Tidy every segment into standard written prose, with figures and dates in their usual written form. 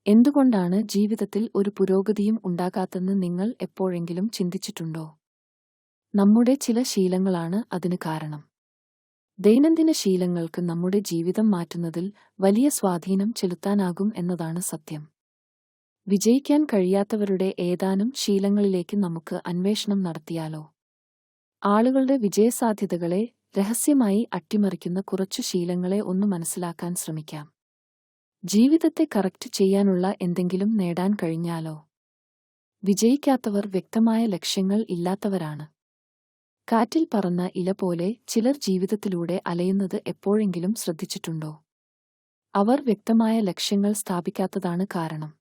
എന്തുകൊണ്ടാണ് ജീവിതത്തിൽ ഒരു പുരോഗതിയും ഉണ്ടാകാത്തെന്ന് നിങ്ങൾ എപ്പോഴെങ്കിലും ചിന്തിച്ചിട്ടുണ്ടോ? നമ്മുടെ ചില ശീലങ്ങളാണ് അതിന് കാരണം. ദൈനംദിന ശീലങ്ങൾക്ക് നമ്മുടെ ജീവിതം മാറ്റുന്നതിൽ വലിയ സ്വാധീനം ചെലുത്താനാകും എന്നതാണ് സത്യം. വിജയിക്കാൻ കഴിയാത്തവരുടെ ഏതാനും ശീലങ്ങളിലേക്ക് നമുക്ക് അന്വേഷണം നടത്തിയാലോ? ആളുകളുടെ വിജയസാധ്യതകളെ രഹസ്യമായി അട്ടിമറിക്കുന്ന കുറച്ചു ശീലങ്ങളെ ഒന്ന് മനസ്സിലാക്കാൻ ശ്രമിക്കാം. ജീവിതത്തെ കറക്റ്റ് ചെയ്യാനുള്ള എന്തെങ്കിലും നേടാൻ കഴിഞ്ഞാലോ? വിജയിക്കാത്തവർ വ്യക്തമായ ലക്ഷ്യങ്ങൾ ഇല്ലാത്തവരാണ്. കാറ്റിൽ പറന്ന ഇല പോലെ ചിലർ ജീവിതത്തിലൂടെ അലയുന്നത് എപ്പോഴെങ്കിലും ശ്രദ്ധിച്ചിട്ടുണ്ടോ? അവർ വ്യക്തമായ ലക്ഷ്യങ്ങൾ സ്ഥാപിക്കാത്തതാണ് കാരണം.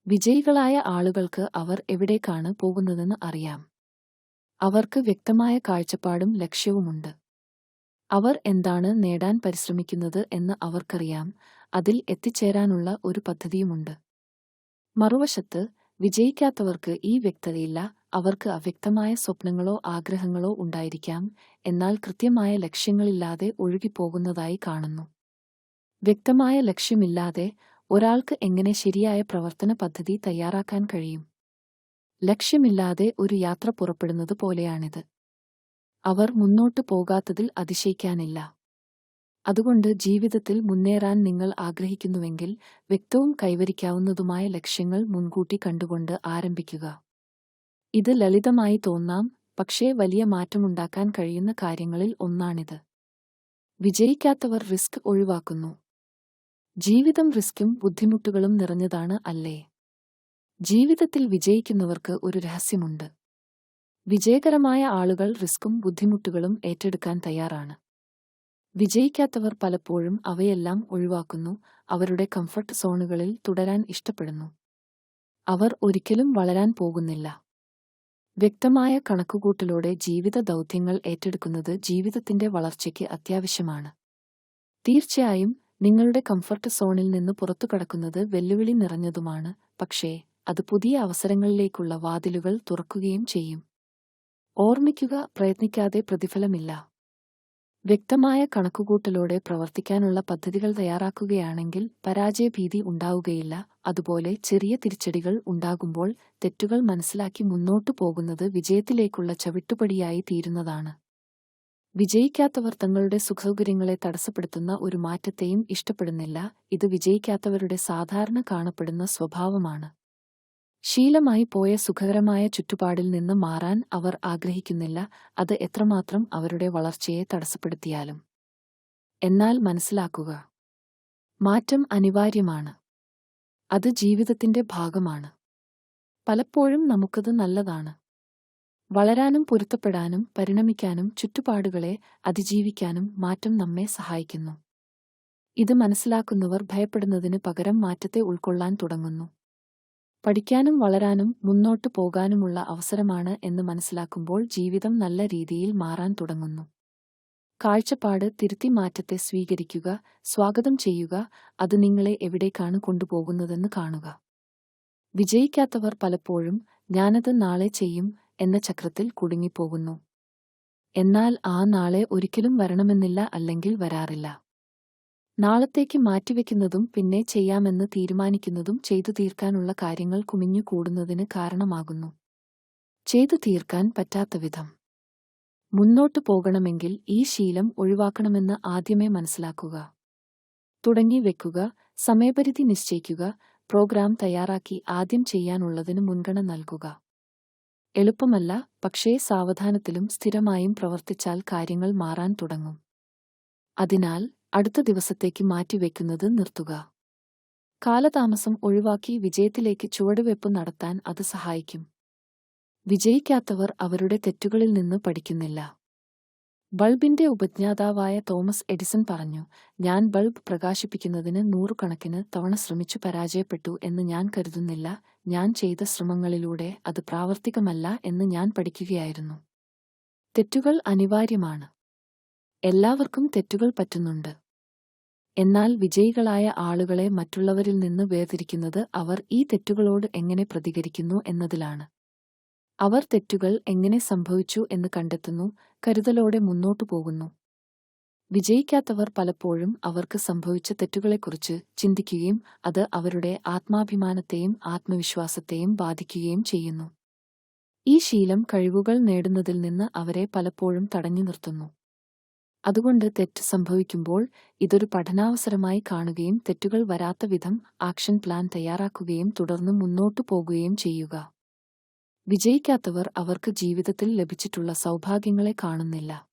വിജയികളായ ആളുകൾക്ക് അവർ എവിടേക്കാണ് പോകുന്നതെന്ന് അറിയാം. അവർക്ക് വ്യക്തമായ കാഴ്ചപ്പാടും ലക്ഷ്യവുമുണ്ട്. അവർ എന്താണ് നേടാൻ പരിശ്രമിക്കുന്നത് എന്ന് അവർക്കറിയാം. അതിൽ എത്തിച്ചേരാനുള്ള ഒരു പദ്ധതിയുമുണ്ട്. മറുവശത്ത്, വിജയിക്കാത്തവർക്ക് ഈ വ്യക്തതയില്ല. അവർക്ക് അവ്യക്തമായ സ്വപ്നങ്ങളോ ആഗ്രഹങ്ങളോ ഉണ്ടായിരിക്കാം, എന്നാൽ കൃത്യമായ ലക്ഷ്യങ്ങളില്ലാതെ ഒഴുകിപ്പോകുന്നതായി കാണുന്നു. വ്യക്തമായ ലക്ഷ്യമില്ലാതെ ഒരാൾക്ക് എങ്ങനെ ശരിയായ പ്രവർത്തന പദ്ധതി തയ്യാറാക്കാൻ കഴിയും? ലക്ഷ്യമില്ലാതെ ഒരു യാത്ര പുറപ്പെടുന്നത് പോലെയാണിത്. അവർ മുന്നോട്ടു പോകാത്തതിൽ അതിശയിക്കാനില്ല. അതുകൊണ്ട് ജീവിതത്തിൽ മുന്നേറാൻ നിങ്ങൾ ആഗ്രഹിക്കുന്നുവെങ്കിൽ വ്യക്തവും കൈവരിക്കാവുന്നതുമായ ലക്ഷ്യങ്ങൾ മുൻകൂട്ടി കണ്ടുകൊണ്ട് ആരംഭിക്കുക. ഇത് ലളിതമായി തോന്നാം, പക്ഷേ വലിയ മാറ്റമുണ്ടാക്കാൻ കഴിയുന്ന കാര്യങ്ങളിൽ ഒന്നാണിത്. വിജയിക്കാത്തവർ റിസ്ക് ഒഴിവാക്കുന്നു. ജീവിതം റിസ്ക്കും ബുദ്ധിമുട്ടുകളും നിറഞ്ഞതാണ്, അല്ലേ? ജീവിതത്തിൽ വിജയിക്കുന്നവർക്ക് ഒരു രഹസ്യമുണ്ട്. വിജയകരമായ ആളുകൾ റിസ്ക്കും ബുദ്ധിമുട്ടുകളും ഏറ്റെടുക്കാൻ തയ്യാറാണ്. വിജയിക്കാത്തവർ പലപ്പോഴും അവയെല്ലാം ഒഴിവാക്കുന്നു, അവരുടെ കംഫർട്ട് സോണുകളിൽ തുടരാൻ ഇഷ്ടപ്പെടുന്നു. അവർ ഒരിക്കലും വളരാൻ പോകുന്നില്ല. വ്യക്തമായ കണക്കുകൂട്ടലോടെ ജീവിത ദൗത്യങ്ങൾ ഏറ്റെടുക്കുന്നത് ജീവിതത്തിന്റെ വളർച്ചയ്ക്ക് അത്യാവശ്യമാണ്. തീർച്ചയായും നിങ്ങളുടെ കംഫർട്ട് സോണിൽ നിന്ന് പുറത്തുകടക്കുന്നത് വെല്ലുവിളി നിറഞ്ഞതുമാണ്, പക്ഷേ അത് പുതിയ അവസരങ്ങളിലേക്കുള്ള വാതിലുകൾ തുറക്കുകയും ചെയ്യും. ഓർമ്മിക്കുക, പ്രയത്നിക്കാതെ പ്രതിഫലമില്ല. വ്യക്തമായ കണക്കുകൂട്ടലോടെ പ്രവർത്തിക്കാനുള്ള പദ്ധതികൾ തയ്യാറാക്കുകയാണെങ്കിൽ പരാജയഭീതി ഉണ്ടാവുകയില്ല. അതുപോലെ ചെറിയ തിരിച്ചടികൾ ഉണ്ടാകുമ്പോൾ തെറ്റുകൾ മനസ്സിലാക്കി മുന്നോട്ടു പോകുന്നത് വിജയത്തിലേക്കുള്ള ചവിട്ടുപടിയായി തീരുന്നതാണ്. വിജയിക്കാത്തവർ തങ്ങളുടെ സുഖസൗകര്യങ്ങളെ തടസ്സപ്പെടുത്തുന്ന ഒരു മാറ്റത്തെയും ഇഷ്ടപ്പെടുന്നില്ല. ഇത് വിജയിക്കാത്തവരുടെ സാധാരണ കാണപ്പെടുന്ന സ്വഭാവമാണ്. ശീലമായി പോയ സുഖകരമായ ചുറ്റുപാടിൽ നിന്ന് മാറാൻ അവർ ആഗ്രഹിക്കുന്നില്ല, അത് എത്രമാത്രം അവരുടെ വളർച്ചയെ തടസ്സപ്പെടുത്തിയാലും. എന്നാൽ മനസ്സിലാക്കുക, മാറ്റം അനിവാര്യമാണ്. അത് ജീവിതത്തിന്റെ ഭാഗമാണ്. പലപ്പോഴും നമുക്കത് നല്ലതാണ്. വളരാനും പൊരുത്തപ്പെടാനും പരിണമിക്കാനും ചുറ്റുപാടുകളെ അതിജീവിക്കാനും മാറ്റം നമ്മെ സഹായിക്കുന്നു. ഇത് മനസ്സിലാക്കുന്നവർ ഭയപ്പെടുന്നതിന് പകരം മാറ്റത്തെ ഉൾക്കൊള്ളാൻ തുടങ്ങുന്നു. പഠിക്കാനും വളരാനും മുന്നോട്ടു പോകാനുമുള്ള അവസരമാണ് എന്ന് മനസ്സിലാക്കുമ്പോൾ ജീവിതം നല്ല രീതിയിൽ മാറാൻ തുടങ്ങുന്നു. കാഴ്ചപ്പാട് തിരുത്തി മാറ്റത്തെ സ്വീകരിക്കുക, സ്വാഗതം ചെയ്യുക, അത് നിങ്ങളെ എവിടേക്കാണ് കൊണ്ടുപോകുന്നതെന്ന് കാണുക. വിജയിക്കാത്തവർ പലപ്പോഴും ഞാനത് നാളെ ചെയ്യും എന്ന ചക്രത്തിൽ കുടുങ്ങിപ്പോകുന്നു. എന്നാൽ ആ നാളെ ഒരിക്കലും വരണമെന്നില്ല, അല്ലെങ്കിൽ വരാറില്ല. നാളത്തേക്ക് മാറ്റിവെക്കുന്നതും പിന്നെ ചെയ്യാമെന്ന് തീരുമാനിക്കുന്നതും ചെയ്തു തീർക്കാനുള്ള കാര്യങ്ങൾ കുമിഞ്ഞു കൂടുന്നതിന് കാരണമാകുന്നു. ചെയ്തു തീർക്കാൻ പറ്റാത്ത വിധം. മുന്നോട്ടു പോകണമെങ്കിൽ ഈ ശീലം ഒഴിവാക്കണമെന്ന് ആദ്യമേ മനസ്സിലാക്കുക. തുടങ്ങി വെക്കുക, സമയപരിധി നിശ്ചയിക്കുക, പ്രോഗ്രാം തയ്യാറാക്കി ആദ്യം ചെയ്യാനുള്ളതിന് മുൻഗണന നൽകുക. എളുപ്പമല്ല, പക്ഷേ സാവധാനത്തിലും സ്ഥിരമായും പ്രവർത്തിച്ചാൽ കാര്യങ്ങൾ മാറാൻ തുടങ്ങും. അതിനാൽ അടുത്ത ദിവസത്തേക്ക് മാറ്റിവെക്കുന്നത് നിർത്തുക. കാലതാമസം ഒഴിവാക്കി വിജയത്തിലേക്ക് ചുവടുവെപ്പ് നടത്താൻ അത് സഹായിക്കും. വിജയിക്കാത്തവർ അവരുടെ തെറ്റുകളിൽ നിന്ന് പഠിക്കുന്നില്ല. ബൾബിന്റെ ഉപജ്ഞാതാവായ തോമസ് എഡിസൺ പറഞ്ഞു, ഞാൻ ബൾബ് പ്രകാശിപ്പിക്കുന്നതിന് 100 കണക്കിന് തവണ ശ്രമിച്ചു പരാജയപ്പെട്ടു എന്ന് ഞാൻ കരുതുന്നില്ല. ഞാൻ ചെയ്ത ശ്രമങ്ങളിലൂടെ അത് പ്രാവർത്തികമല്ല എന്ന് ഞാൻ പഠിക്കുകയായിരുന്നു. തെറ്റുകൾ അനിവാര്യമാണ്. എല്ലാവർക്കും തെറ്റുകൾ പറ്റുന്നുണ്ട്. എന്നാൽ വിജയികളായ ആളുകളെ മറ്റുള്ളവരിൽ നിന്ന് വേർതിരിക്കുന്നത് അവർ ഈ തെറ്റുകളോട് എങ്ങനെ പ്രതികരിക്കുന്നു എന്നതിലാണ്. അവർ തെറ്റുകൾ എങ്ങനെ സംഭവിച്ചു എന്ന് കണ്ടെത്തുന്നു, കരുതലോടെ മുന്നോട്ടു പോകുന്നു. വിജയിക്കാത്തവർ പലപ്പോഴും അവർക്ക് സംഭവിച്ച തെറ്റുകളെക്കുറിച്ച് ചിന്തിക്കുകയും അത് അവരുടെ ആത്മാഭിമാനത്തെയും ആത്മവിശ്വാസത്തെയും ബാധിക്കുകയും ചെയ്യുന്നു. ഈ ശീലം കഴിവുകൾ നേടുന്നതിൽ നിന്ന് അവരെ പലപ്പോഴും തടഞ്ഞു നിർത്തുന്നു. അതുകൊണ്ട് തെറ്റ് സംഭവിക്കുമ്പോൾ ഇതൊരു പഠനാവസരമായി കാണുകയും തെറ്റുകൾ വരാത്ത വിധം ആക്ഷൻ പ്ലാൻ തയ്യാറാക്കുകയും തുടർന്ന് മുന്നോട്ടു പോകുകയും ചെയ്യുക. വിജയിക്കാത്തവർ അവർക്ക് ജീവിതത്തിൽ ലഭിച്ചിട്ടുള്ള സൗഭാഗ്യങ്ങളെ കാണുന്നില്ല.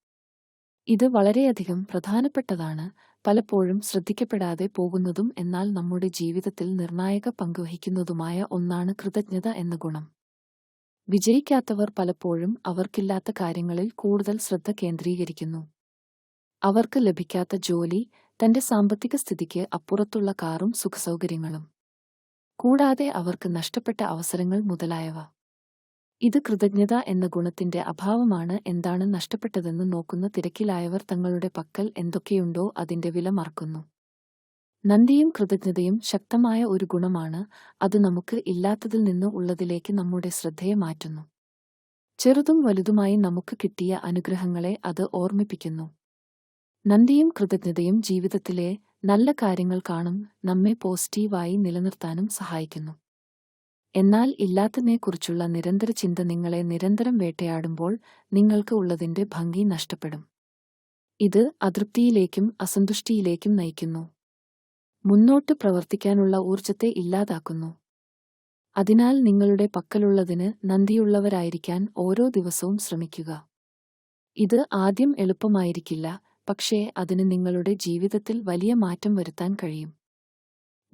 ഇത് വളരെയധികം പ്രധാനപ്പെട്ടതാണ്, പലപ്പോഴും ശ്രദ്ധിക്കപ്പെടാതെ പോകുന്നതും എന്നാൽ നമ്മുടെ ജീവിതത്തിൽ നിർണായക പങ്കുവഹിക്കുന്നതുമായ ഒന്നാണ് കൃതജ്ഞത എന്ന ഗുണം. വിജയിക്കാത്തവർ പലപ്പോഴും അവർക്കില്ലാത്ത കാര്യങ്ങളിൽ കൂടുതൽ ശ്രദ്ധ കേന്ദ്രീകരിക്കുന്നു. അവർക്ക് ലഭിക്കാത്ത ജോലി, തന്റെ സാമ്പത്തിക സ്ഥിതിക്ക് അപ്പുറത്തുള്ള കാറും സുഖസൗകര്യങ്ങളും, കൂടാതെ അവർക്ക് നഷ്ടപ്പെട്ട അവസരങ്ങൾ മുതലായവ. ഇത് കൃതജ്ഞത എന്ന ഗുണത്തിന്റെ അഭാവമാണ്. എന്താണ് നഷ്ടപ്പെട്ടതെന്ന് നോക്കുന്ന തിരക്കിലായവർ തങ്ങളുടെ പക്കൽ എന്തൊക്കെയുണ്ടോ അതിന്റെ വില മറക്കുന്നു. നന്ദിയും കൃതജ്ഞതയും ശക്തമായ ഒരു ഗുണമാണ്. അത് നമുക്ക് ഇല്ലാത്തതിൽ നിന്ന് ഉള്ളതിലേക്ക് നമ്മുടെ ശ്രദ്ധയെ മാറ്റുന്നു. ചെറുതും വലുതുമായി നമുക്ക് കിട്ടിയ അനുഗ്രഹങ്ങളെ അത് ഓർമ്മിപ്പിക്കുന്നു. നന്ദിയും കൃതജ്ഞതയും ജീവിതത്തിലെ നല്ല കാര്യങ്ങൾ കാണും നമ്മെ പോസിറ്റീവായി നിലനിർത്താനും സഹായിക്കുന്നു. എന്നാൽ ഇല്ലാത്തതിനെക്കുറിച്ചുള്ള നിരന്തര ചിന്ത നിങ്ങളെ നിരന്തരം വേട്ടയാടുമ്പോൾ നിങ്ങൾക്ക് ഉള്ളതിന്റെ ഭംഗി നഷ്ടപ്പെടും. ഇത് അതൃപ്തിയിലേക്കും അസന്തുഷ്ടിയിലേക്കും നയിക്കുന്നു. മുന്നോട്ട് പ്രവർത്തിക്കാനുള്ള ഊർജത്തെ ഇല്ലാതാക്കുന്നു. അതിനാൽ നിങ്ങളുടെ പക്കലുള്ളതിന് നന്ദിയുള്ളവരായിരിക്കാൻ ഓരോ ദിവസവും ശ്രമിക്കുക. ഇത് ആദ്യം എളുപ്പമായിരിക്കില്ല, പക്ഷേ അതിന് നിങ്ങളുടെ ജീവിതത്തിൽ വലിയ മാറ്റം വരുത്താൻ കഴിയും.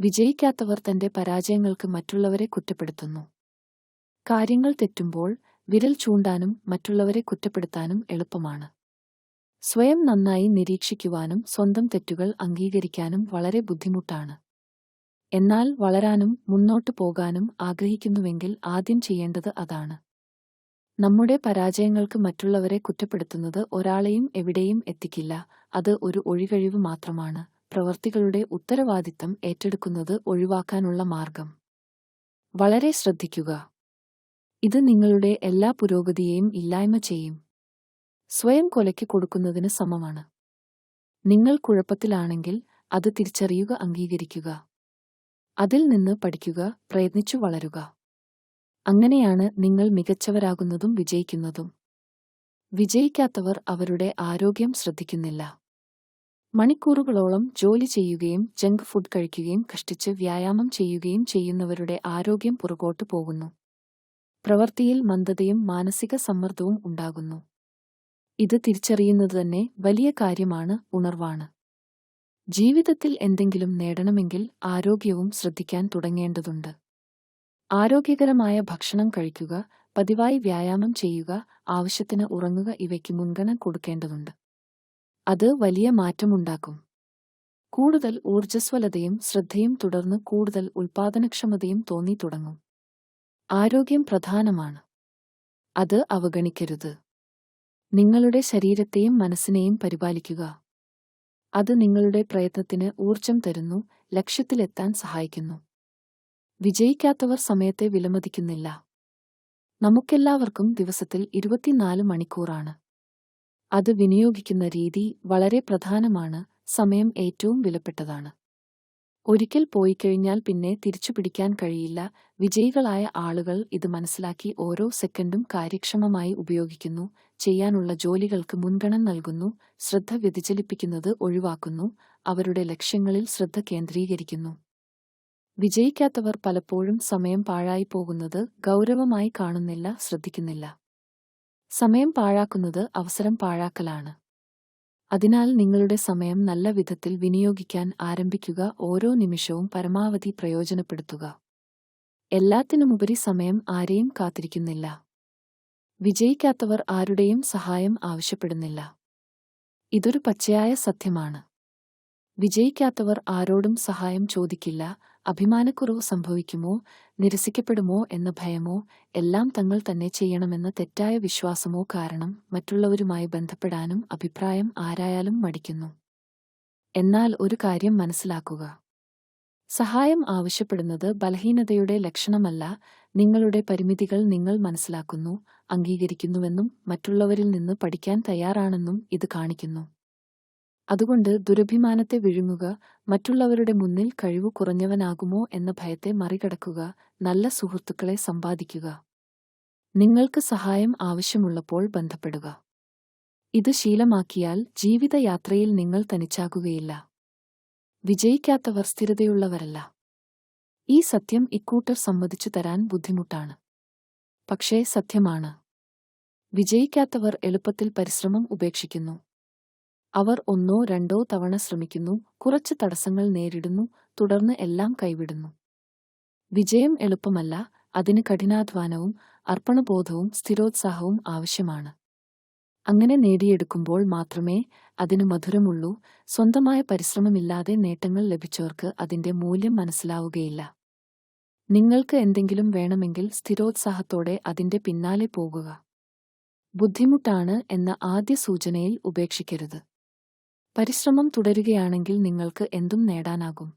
വിജയിക്കാത്തവർ തന്റെ പരാജയങ്ങൾക്ക് മറ്റുള്ളവരെ കുറ്റപ്പെടുത്തുന്നു. കാര്യങ്ങൾ തെറ്റുമ്പോൾ വിരൽ ചൂണ്ടാനും മറ്റുള്ളവരെ കുറ്റപ്പെടുത്താനും എളുപ്പമാണ്. സ്വയം നന്നായി നിരീക്ഷിക്കുവാനും സ്വന്തം തെറ്റുകൾ അംഗീകരിക്കാനും വളരെ ബുദ്ധിമുട്ടാണ്. എന്നാൽ വളരാനും മുന്നോട്ടു പോകാനും ആഗ്രഹിക്കുന്നുവെങ്കിൽ ആദ്യം ചെയ്യേണ്ടത് അതാണ്. നമ്മുടെ പരാജയങ്ങൾക്ക് മറ്റുള്ളവരെ കുറ്റപ്പെടുത്തുന്നത് ഒരാളെയും എവിടെയും എത്തിക്കില്ല. അത് ഒരു ഒഴികഴിവ് മാത്രമാണ്. പ്രവർത്തികളുടെ ഉത്തരവാദിത്തം ഏറ്റെടുക്കുന്നത് ഒഴിവാക്കാനുള്ള മാർഗം. വളരെ ശ്രദ്ധിക്കുക. ഇത് നിങ്ങളുടെ എല്ലാ പുരോഗതിയെയും ഇല്ലായ്മ ചെയ്യും. സ്വയം കൊലയ്ക്ക് കൊടുക്കുന്നതിന് സമമാണ്. നിങ്ങൾ കുഴപ്പത്തിലാണെങ്കിൽ അത് തിരിച്ചറിയുക, അംഗീകരിക്കുക. അതിൽ നിന്ന് പഠിക്കുക, പ്രയത്നിച്ചു വളരുക. അങ്ങനെയാണ് നിങ്ങൾ മികച്ചവരാകുന്നതും വിജയിക്കുന്നതും. വിജയിക്കാത്തവർ അവരുടെ ആരോഗ്യം ശ്രദ്ധിക്കുന്നില്ല. മണിക്കൂറുകളോളം ജോലി ചെയ്യുകയും ജങ്ക് ഫുഡ് കഴിക്കുകയും കഷ്ടിച്ച് വ്യായാമം ചെയ്യുകയും ചെയ്യുന്നവരുടെ ആരോഗ്യം പുറകോട്ടു പോകുന്നു. പ്രവൃത്തിയിൽ മന്ദതയും മാനസിക സമ്മർദ്ദവും ഉണ്ടാകുന്നു. ഇത് തിരിച്ചറിയുന്നത് തന്നെ വലിയ കാര്യമാണ്, ഉണർവാണ്. ജീവിതത്തിൽ എന്തെങ്കിലും നേടണമെങ്കിൽ ആരോഗ്യവും ശ്രദ്ധിക്കാൻ തുടങ്ങേണ്ടതുണ്ട്. ആരോഗ്യകരമായ ഭക്ഷണം കഴിക്കുക, പതിവായി വ്യായാമം ചെയ്യുക, ആവശ്യത്തിന് ഉറങ്ങുക, ഇവയ്ക്ക് മുൻഗണന കൊടുക്കേണ്ടതുണ്ട്. അത് വലിയ മാറ്റമുണ്ടാക്കും. കൂടുതൽ ഊർജ്ജസ്വലതയും ശ്രദ്ധയും തുടർന്ന് കൂടുതൽ ഉൽപാദനക്ഷമതയും തോന്നി തുടങ്ങും. ആരോഗ്യം പ്രധാനമാണ്. അത് അവഗണിക്കരുത്. നിങ്ങളുടെ ശരീരത്തെയും മനസ്സിനെയും പരിപാലിക്കുക. അത് നിങ്ങളുടെ പ്രയത്നത്തിന് ഊർജം തരുന്നു, ലക്ഷ്യത്തിലെത്താൻ സഹായിക്കുന്നു. വിജയിക്കാത്തവർ സമയത്തെ വിലമതിക്കുന്നില്ല. നമുക്കെല്ലാവർക്കും ദിവസത്തിൽ 24 മണിക്കൂറാണ്. അത് വിനിയോഗിക്കുന്ന രീതി വളരെ പ്രധാനമാണ്. സമയം ഏറ്റവും വിലപ്പെട്ടതാണ്. ഒരിക്കൽ പോയിക്കഴിഞ്ഞാൽ പിന്നെ തിരിച്ചുപിടിക്കാൻ കഴിയില്ല. വിജയികളായ ആളുകൾ ഇത് മനസ്സിലാക്കി ഓരോ സെക്കൻഡും കാര്യക്ഷമമായി ഉപയോഗിക്കുന്നു. ചെയ്യാനുള്ള ജോലികൾക്ക് മുൻഗണന നൽകുന്നു, ശ്രദ്ധ വ്യതിചലിപ്പിക്കുന്നത് ഒഴിവാക്കുന്നു, അവരുടെ ലക്ഷ്യങ്ങളിൽ ശ്രദ്ധ കേന്ദ്രീകരിക്കുന്നു. വിജയിക്കാത്തവർ പലപ്പോഴും സമയം പാഴായി പോകുന്നത് ഗൗരവമായി കാണുന്നില്ല, ശ്രദ്ധിക്കുന്നില്ല. സമയം പാഴാക്കുന്നത് അവസരം പാഴാക്കലാണ്. അതിനാൽ നിങ്ങളുടെ സമയം നല്ല വിധത്തിൽ വിനിയോഗിക്കാൻ ആരംഭിക്കുക. ഓരോ നിമിഷവും പരമാവധി പ്രയോജനപ്പെടുത്തുക. എല്ലാത്തിനുമുപരി സമയം ആരെയും കാത്തിരിക്കുന്നില്ല. വിജയിക്കാത്തവർ ആരുടെയും സഹായം ആവശ്യപ്പെടുന്നില്ല. ഇതൊരു പച്ചയായ സത്യമാണ്. വിജയിക്കാത്തവർ ആരോടും സഹായം ചോദിക്കില്ല. അഭിമാനക്കുറവ് സംഭവിക്കുമോ, നിരസിക്കപ്പെടുമോ എന്ന ഭയമോ, എല്ലാം തങ്ങൾ തന്നെ ചെയ്യണമെന്ന തെറ്റായ വിശ്വാസമോ കാരണം മറ്റുള്ളവരുമായി ബന്ധപ്പെടാനും അഭിപ്രായം ആരായാലും മടിക്കുന്നു. എന്നാൽ ഒരു കാര്യം മനസ്സിലാക്കുക. സഹായം ആവശ്യപ്പെടുന്നത് ബലഹീനതയുടെ ലക്ഷണമല്ല. നിങ്ങളുടെ പരിമിതികൾ നിങ്ങൾ മനസ്സിലാക്കുന്നു, അംഗീകരിക്കുന്നുവെന്നും മറ്റുള്ളവരിൽ നിന്ന് പഠിക്കാൻ തയ്യാറാണെന്നും ഇത് കാണിക്കുന്നു. അതുകൊണ്ട് ദുരഭിമാനത്തെ വിഴുങ്ങുക, മറ്റുള്ളവരുടെ മുന്നിൽ കഴിവു കുറഞ്ഞവനാകുമോ എന്ന ഭയത്തെ മറികടക്കുക, നല്ല സുഹൃത്തുക്കളെ സമ്പാദിക്കുക. നിങ്ങൾക്ക് സഹായം ആവശ്യമുള്ളപ്പോൾ ബന്ധപ്പെടുക. ഇത് ശീലമാക്കിയാൽ ജീവിതയാത്രയിൽ നിങ്ങൾ തനിച്ചാകുകയില്ല. വിജയിക്കാത്തവർ സ്ഥിരതയുള്ളവരല്ല. ഈ സത്യം ഇക്കൂട്ടർ സമ്മതിച്ചു തരാൻ ബുദ്ധിമുട്ടാണ്. പക്ഷേ സത്യമാണ്. വിജയിക്കാത്തവർ എളുപ്പത്തിൽ പരിശ്രമം ഉപേക്ഷിക്കുന്നു. അവർ ഒന്നോ രണ്ടോ തവണ ശ്രമിക്കുന്നു, കുറച്ച് തടസ്സങ്ങൾ നേരിടുന്നു, തുടർന്ന് എല്ലാം കൈവിടുന്നു. വിജയം എളുപ്പമല്ല, അതിന് കഠിനാധ്വാനവും അർപ്പണബോധവും സ്ഥിരോത്സാഹവും ആവശ്യമാണ്. അങ്ങനെ നേടിയെടുക്കുമ്പോൾ മാത്രമേ അതിന് മധുരമുള്ളൂ. സ്വന്തമായ പരിശ്രമമില്ലാതെ നേട്ടങ്ങൾ ലഭിച്ചവർക്ക് അതിന്റെ മൂല്യം മനസ്സിലാവുകയില്ല. നിങ്ങൾക്ക് എന്തെങ്കിലും വേണമെങ്കിൽ സ്ഥിരോത്സാഹത്തോടെ അതിന്റെ പിന്നാലെ പോകുക. ബുദ്ധിമുട്ടാണ് എന്ന ആദ്യ സൂചനയിൽ ഉപേക്ഷിക്കരുത്. പരിശ്രമം തുടരുകയാണെങ്കിൽ നിങ്ങൾക്ക് എന്തും നേടാനാകും.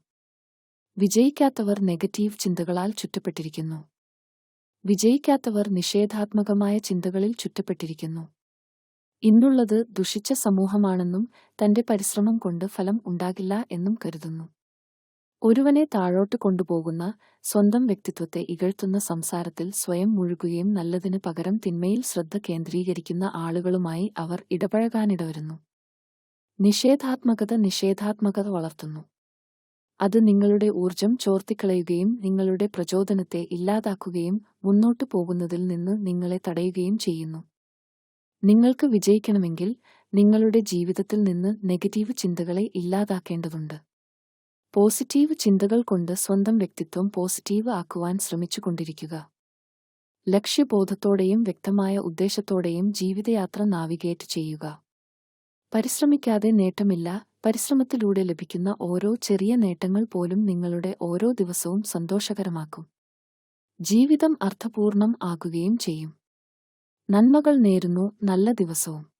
വിജയിക്കാത്തവർ നെഗറ്റീവ് ചിന്തകളാൽ ചുറ്റപ്പെട്ടിരിക്കുന്നു. വിജയിക്കാത്തവർ നിഷേധാത്മകമായ ചിന്തകളിൽ ചുറ്റപ്പെട്ടിരിക്കുന്നു. ഇന്നുള്ളത് ദുഷിച്ച സമൂഹമാണെന്നും തന്റെ പരിശ്രമം കൊണ്ട് ഫലം ഉണ്ടാകില്ല എന്നും കരുതുന്നു. ഒരുവനെ താഴോട്ട് കൊണ്ടുപോകുന്ന, സ്വന്തം വ്യക്തിത്വത്തെ ഇകഴ്ത്തുന്ന സംസാരത്തിൽ സ്വയം മുഴുകുകയും നല്ലതിന് പകരം തിന്മയിൽ ശ്രദ്ധ കേന്ദ്രീകരിക്കുന്ന ആളുകളുമായി അവർ ഇടപഴകാനിടവരുന്നു. നിഷേധാത്മകത വളർത്തുന്നു. അത് നിങ്ങളുടെ ഊർജം ചോർത്തിക്കളയുകയും നിങ്ങളുടെ പ്രചോദനത്തെ ഇല്ലാതാക്കുകയും മുന്നോട്ടു പോകുന്നതിൽ നിന്ന് നിങ്ങളെ തടയുകയും ചെയ്യുന്നു. നിങ്ങൾക്ക് വിജയിക്കണമെങ്കിൽ നിങ്ങളുടെ ജീവിതത്തിൽ നിന്ന് നെഗറ്റീവ് ചിന്തകളെ ഇല്ലാതാക്കേണ്ടതുണ്ട്. പോസിറ്റീവ് ചിന്തകൾ കൊണ്ട് സ്വന്തം വ്യക്തിത്വം പോസിറ്റീവ് ആക്കുവാൻ ശ്രമിച്ചുകൊണ്ടിരിക്കുക. ലക്ഷ്യബോധത്തോടെയും വ്യക്തമായ ഉദ്ദേശത്തോടെയും ജീവിതയാത്ര നാവിഗേറ്റ് ചെയ്യുക. പരിശ്രമിക്കാതെ നേട്ടമില്ല. പരിശ്രമത്തിലൂടെ ലഭിക്കുന്ന ഓരോ ചെറിയ നേട്ടങ്ങൾ പോലും നിങ്ങളുടെ ഓരോ ദിവസവും സന്തോഷകരമാക്കും. ജീവിതം അർത്ഥപൂർണം ആകുകയും ചെയ്യും. നന്മകൾ നേരുന്നു. നല്ല ദിവസവും.